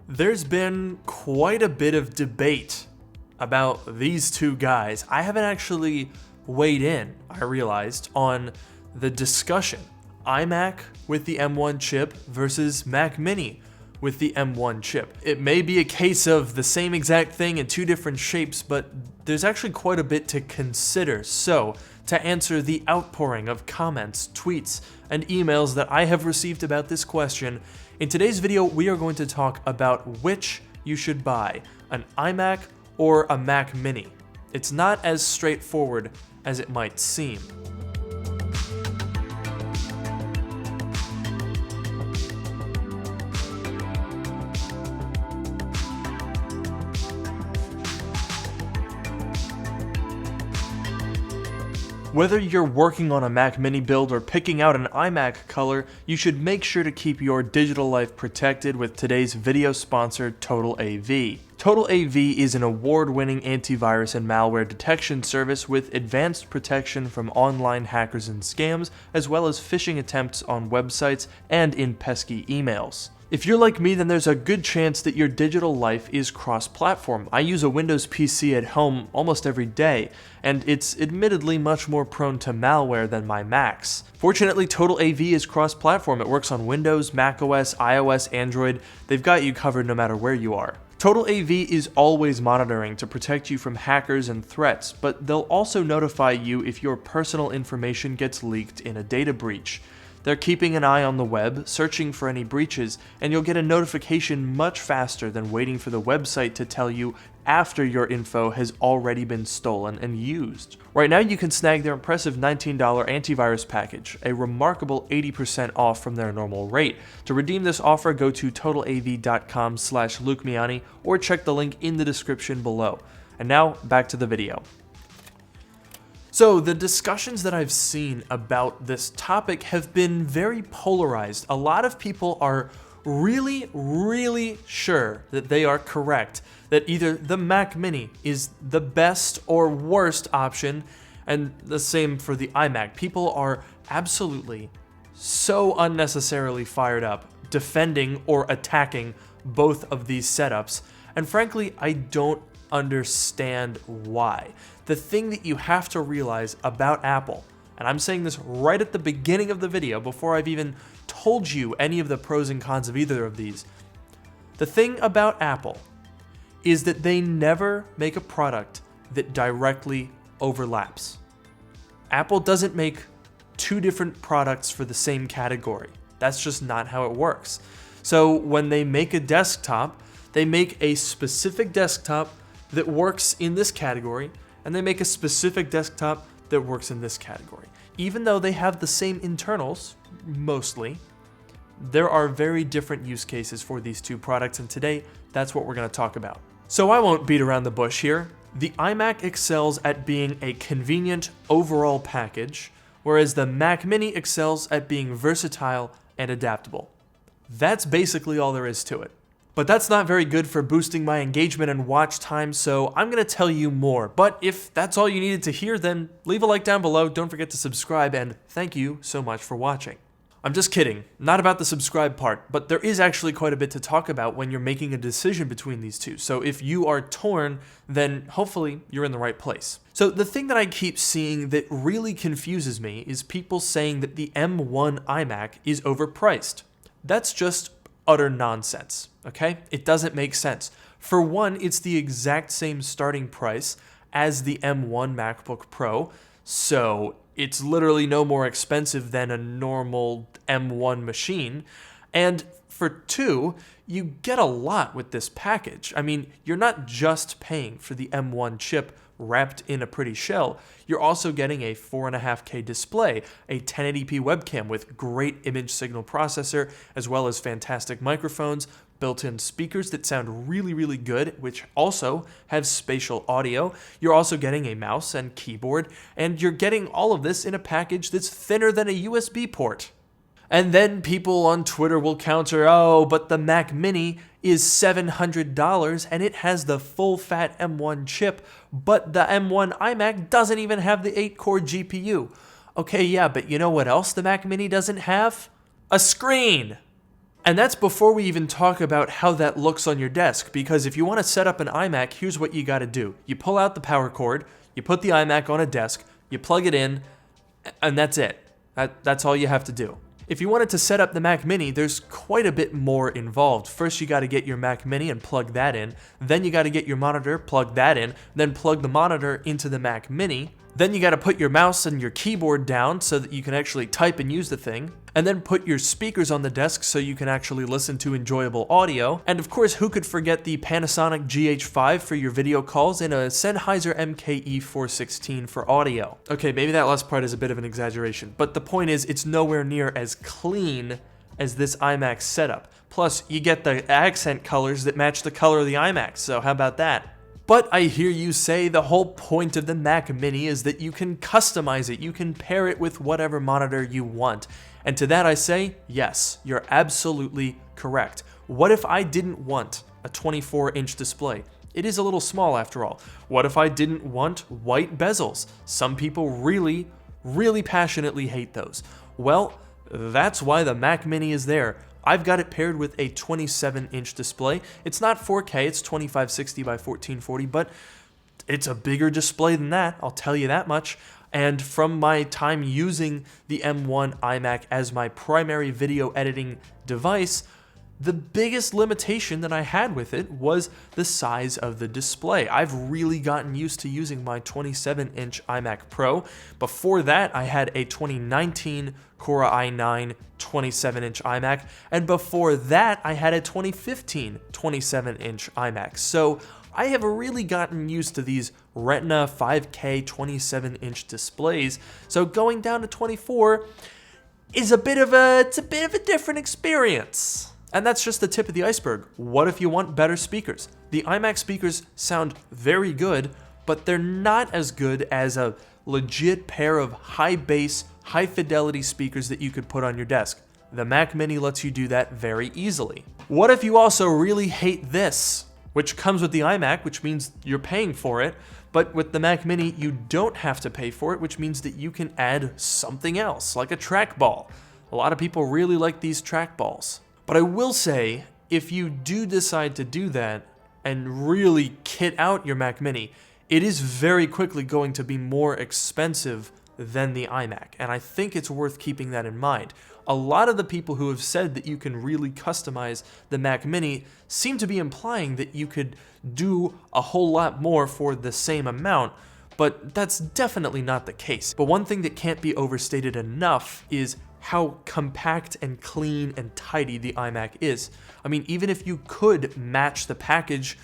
There's been quite a bit of debate about these two guys. I haven't actually weighed in, I realized, on the discussion. iMac with the M1 chip versus Mac Mini with the M1 chip. It may be a case of the same exact thing in two different shapes, but there's actually quite a bit to consider. So, to answer the outpouring of comments, tweets, and emails that I have received about this question, in today's video we are going to talk about which you should buy, an iMac or a Mac Mini. It's not as straightforward as it might seem. Whether you're working on a Mac Mini build or picking out an iMac color, you should make sure to keep your digital life protected with today's video sponsor, Total AV. Total AV is an award-winning antivirus and malware detection service with advanced protection from online hackers and scams, as well as phishing attempts on websites and in pesky emails. If you're like me, then there's a good chance that your digital life is cross-platform. I use a Windows PC at home almost every day, and it's admittedly much more prone to malware than my Macs. Fortunately, Total AV is cross-platform. It works on Windows, macOS, iOS, Android. They've got you covered no matter where you are. Total AV is always monitoring to protect you from hackers and threats, but they'll also notify you if your personal information gets leaked in a data breach. They're keeping an eye on the web, searching for any breaches, and you'll get a notification much faster than waiting for the website to tell you after your info has already been stolen and used. Right now you can snag their impressive $19 antivirus package, a remarkable 80% off from their normal rate. To redeem this offer, go to totalav.com/LukeMiani or check the link in the description below. And now, back to the video. So, the discussions that I've seen about this topic have been very polarized. A lot of people are really sure that they are correct, that either the Mac Mini is the best or worst option, and the same for the iMac. People are absolutely so unnecessarily fired up defending or attacking both of these setups, and frankly, I don't understand why. The thing that you have to realize about Apple, and I'm saying this right at the beginning of the video before I've even told you any of the pros and cons of either of these, the thing about Apple is that they never make a product that directly overlaps. Apple doesn't make two different products for the same category. That's just not how it works. So when they make a desktop, they make a specific desktop that works in this category, and they make a specific desktop that works in this category. Even though they have the same internals, mostly, there are very different use cases for these two products, and today, that's what we're going to talk about. So I won't beat around the bush here. The iMac excels at being a convenient overall package, whereas the Mac Mini excels at being versatile and adaptable. That's basically all there is to it. But that's not very good for boosting my engagement and watch time, so I'm going to tell you more. But if that's all you needed to hear, then leave a like down below, don't forget to subscribe, and thank you so much for watching. I'm just kidding, not about the subscribe part, but there is actually quite a bit to talk about when you're making a decision between these two. So if you are torn, then hopefully you're in the right place. So the thing that I keep seeing that really confuses me is people saying that the M1 iMac is overpriced. That's just utter nonsense, okay? It doesn't make sense. For one, it's the exact same starting price as the M1 MacBook Pro, so it's literally no more expensive than a normal M1 machine. And for two, you get a lot with this package. I mean, you're not just paying for the M1 chip wrapped in a pretty shell, you're also getting a 4.5K display, a 1080p webcam with great image signal processor, as well as fantastic microphones, built-in speakers that sound really good, which also have spatial audio. You're also getting a mouse and keyboard, and you're getting all of this in a package that's thinner than a USB port. And then people on Twitter will counter, oh, but the Mac Mini is $700 and it has the full-fat M1 chip, but the M1 iMac doesn't even have the 8-core GPU. Okay, yeah, but you know what else the Mac Mini doesn't have? A screen! And that's before we even talk about how that looks on your desk, because if you want to set up an iMac, here's what you got to do. You pull out the power cord, you put the iMac on a desk, you plug it in, and that's it. That's all you have to do. If you wanted to set up the Mac Mini, there's quite a bit more involved. First, you got to get your Mac Mini and plug that in. Then you got to get your monitor, plug that in. Then plug the monitor into the Mac Mini. Then you got to put your mouse and your keyboard down so that you can actually type and use the thing. And then put your speakers on the desk so you can actually listen to enjoyable audio. And of course, who could forget the Panasonic GH5 for your video calls and a Sennheiser MKE416 for audio. Okay, maybe that last part is a bit of an exaggeration, but the point is it's nowhere near as clean as this iMac setup. Plus, you get the accent colors that match the color of the iMac, so how about that? But I hear you say the whole point of the Mac Mini is that you can customize it, you can pair it with whatever monitor you want. And to that I say, yes, you're absolutely correct. What if I didn't want a 24-inch display? It is a little small after all. What if I didn't want white bezels? Some people really, really passionately hate those. Well, that's why the Mac Mini is there. I've got it paired with a 27-inch display. It's not 4K, it's 2560 by 1440, but it's a bigger display than that, I'll tell you that much. And from my time using the M1 iMac as my primary video editing device, the biggest limitation that I had with it was the size of the display. I've really gotten used to using my 27-inch iMac Pro. Before that, I had a 2019 Core i9 27-inch iMac, and before that, I had a 2015 27-inch iMac. So I have really gotten used to these Retina 5K 27-inch displays. So going down to 24 is a bit of a different experience. And that's just the tip of the iceberg. What if you want better speakers? The iMac speakers sound very good, but they're not as good as a legit pair of high bass, high fidelity speakers that you could put on your desk. The Mac Mini lets you do that very easily. What if you also really hate this, which comes with the iMac, which means you're paying for it, but with the Mac Mini, you don't have to pay for it, which means that you can add something else, like a trackball. A lot of people really like these trackballs. But I will say, if you do decide to do that and really kit out your Mac Mini, it is very quickly going to be more expensive than the iMac, and I think it's worth keeping that in mind. A lot of the people who have said that you can really customize the Mac Mini seem to be implying that you could do a whole lot more for the same amount, but that's definitely not the case. But one thing that can't be overstated enough is how compact and clean and tidy the iMac is. I mean, even if you could match the package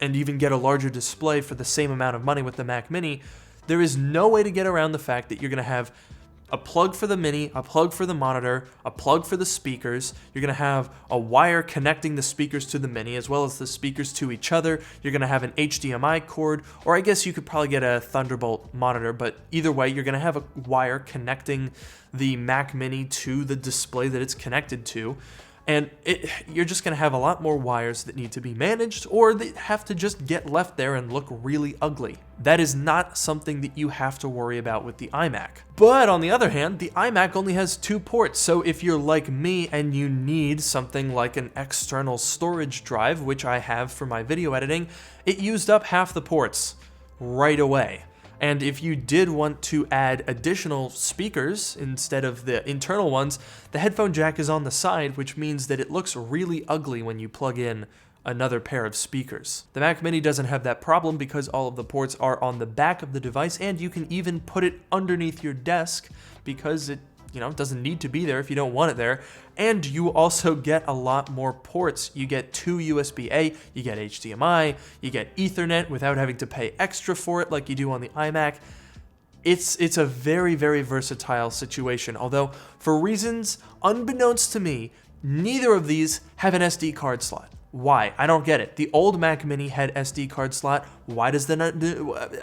and even get a larger display for the same amount of money with the Mac Mini, there is no way to get around the fact that you're going to have a plug for the Mini, a plug for the monitor, a plug for the speakers. You're going to have a wire connecting the speakers to the Mini as well as the speakers to each other. You're going to have an HDMI cord, or I guess you could probably get a Thunderbolt monitor, but either way, you're going to have a wire connecting the Mac Mini to the display that it's connected to. And you're just going to have a lot more wires that need to be managed, or they have to just get left there and look really ugly. That is not something that you have to worry about with the iMac. But on the other hand, the iMac only has 2 ports, so if you're like me and you need something like an external storage drive, which I have for my video editing, it used up half the ports right away. And if you did want to add additional speakers instead of the internal ones, the headphone jack is on the side, which means that it looks really ugly when you plug in another pair of speakers. The Mac Mini doesn't have that problem because all of the ports are on the back of the device, and you can even put it underneath your desk because it doesn't need to be there if you don't want it there. And you also get a lot more ports. You get 2 USB-A, you get HDMI, you get Ethernet without having to pay extra for it like you do on the iMac. It's a very, very versatile situation, although for reasons unbeknownst to me, neither of these have an SD card slot. Why? I don't get it. The old Mac Mini had SD card slot. Why does the not?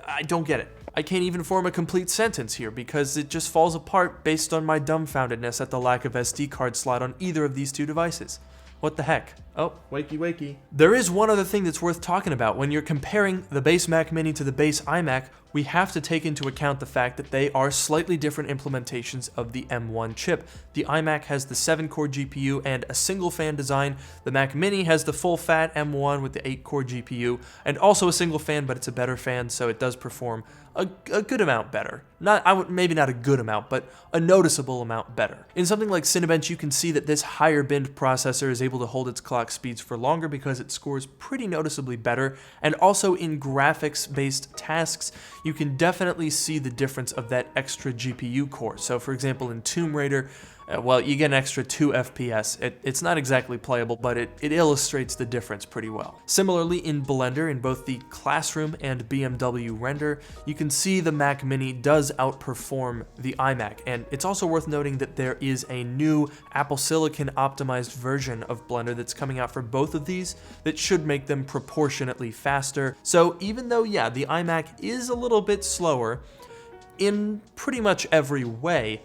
I don't get it. I can't even form a complete sentence here because it just falls apart based on my dumbfoundedness at the lack of SD card slot on either of these 2 devices. What the heck? Oh, wakey wakey. There is one other thing that's worth talking about. When you're comparing the base Mac Mini to the base iMac, we have to take into account the fact that they are slightly different implementations of the M1 chip. The iMac has the 7-core GPU and a single fan design. The Mac Mini has the full fat M1 with the 8-core GPU and also a single fan, but it's a better fan, so it does perform a good amount better. Maybe not a good amount, but a noticeable amount better. In something like Cinebench, you can see that this higher binned processor is able to hold its clock speeds for longer because it scores pretty noticeably better, and also in graphics-based tasks, you can definitely see the difference of that extra GPU core. So for example, in Tomb Raider, well, you get an extra 2 FPS. It's not exactly playable, but it illustrates the difference pretty well. Similarly, in Blender, in both the Classroom and BMW render, you can see the Mac Mini does outperform the iMac, and it's also worth noting that there is a new Apple Silicon optimized version of Blender that's coming out for both of these that should make them proportionately faster. So even though, yeah, the iMac is a little bit slower in pretty much every way,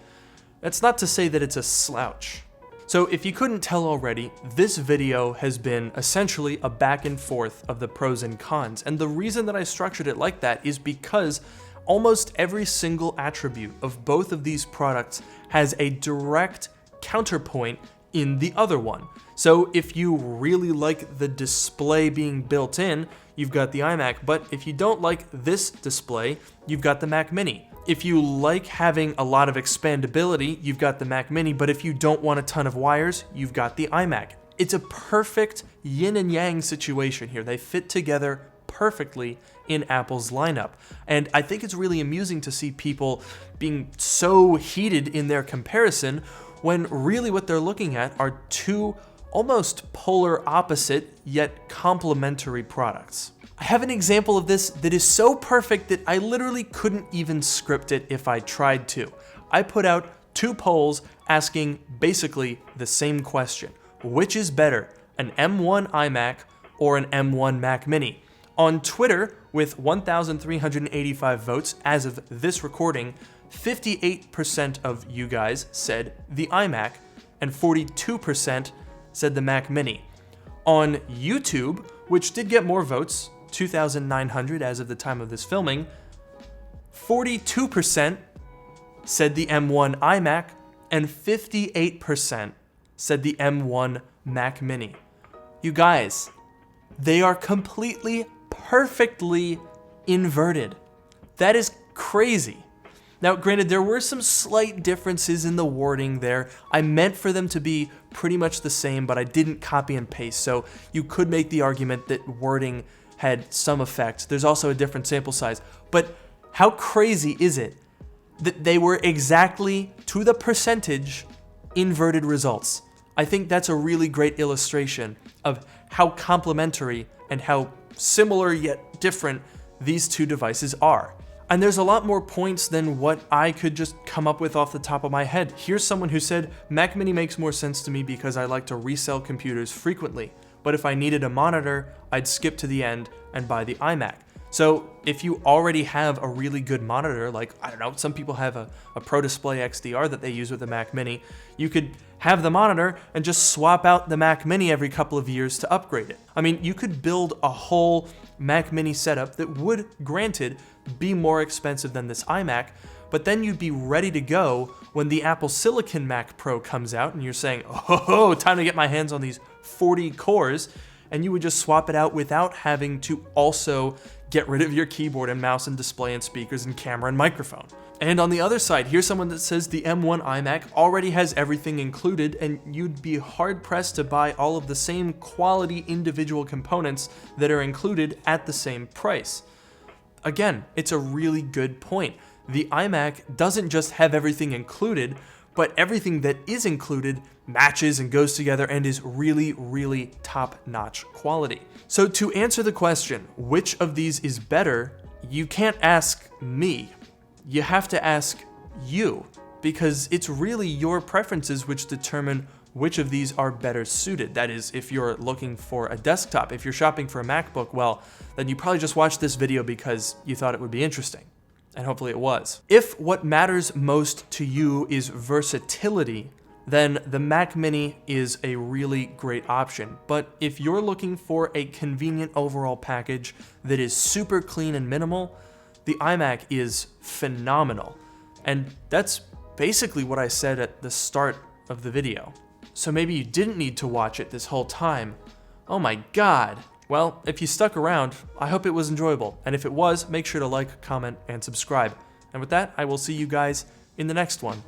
that's not to say that it's a slouch. So if you couldn't tell already, this video has been essentially a back and forth of the pros and cons, and the reason that I structured it like that is because almost every single attribute of both of these products has a direct counterpoint in the other one. So if you really like the display being built in, you've got the iMac, but if you don't like this display, you've got the Mac Mini. If you like having a lot of expandability, you've got the Mac Mini, but if you don't want a ton of wires, you've got the iMac. It's a perfect yin and yang situation here. They fit together perfectly in Apple's lineup. And I think it's really amusing to see people being so heated in their comparison when really what they're looking at are two almost polar opposite yet complementary products. I have an example of this that is so perfect that I literally couldn't even script it if I tried to. I put out 2 polls asking basically the same question. Which is better, an M1 iMac or an M1 Mac Mini? On Twitter, with 1,385 votes as of this recording, 58% of you guys said the iMac and 42% said the Mac Mini. On YouTube, which did get more votes, 2,900 as of the time of this filming, 42% said the M1 iMac and 58% said the M1 Mac Mini. You guys, they are completely, perfectly inverted. That is crazy. Now, granted, there were some slight differences in the wording there. I meant for them to be pretty much the same, but I didn't copy and paste, so you could make the argument that wording had some effect. There's also a different sample size. But how crazy is it that they were exactly, to the percentage, inverted results? I think that's a really great illustration of how complementary and how similar yet different these two devices are. And there's a lot more points than what I could just come up with off the top of my head. Here's someone who said, Mac Mini makes more sense to me because I like to resell computers frequently. But if I needed a monitor, I'd skip to the end and buy the iMac. So if you already have a really good monitor, like, I don't know, some people have a Pro Display XDR that they use with the Mac Mini, you could have the monitor and just swap out the Mac Mini every couple of years to upgrade it. I mean, you could build a whole Mac Mini setup that would, granted, be more expensive than this iMac, but then you'd be ready to go when the Apple Silicon Mac Pro comes out and you're saying, oh, time to get my hands on these 40 cores, and you would just swap it out without having to also get rid of your keyboard and mouse and display and speakers and camera and microphone. And on the other side, here's someone that says the M1 iMac already has everything included, and you'd be hard-pressed to buy all of the same quality individual components that are included at the same price. Again, it's a really good point. The iMac doesn't just have everything included, but everything that is included matches and goes together and is really, really top-notch quality. So to answer the question, which of these is better, you can't ask me. You have to ask you, because it's really your preferences which determine which of these are better suited. That is, if you're looking for a desktop, if you're shopping for a MacBook, well, then you probably just watched this video because you thought it would be interesting. And hopefully it was. If what matters most to you is versatility, then the Mac Mini is a really great option. But if you're looking for a convenient overall package that is super clean and minimal, the iMac is phenomenal. And that's basically what I said at the start of the video. So maybe you didn't need to watch it this whole time. Oh my god. Well, if you stuck around, I hope it was enjoyable. And if it was, make sure to like, comment, and subscribe. And with that, I will see you guys in the next one.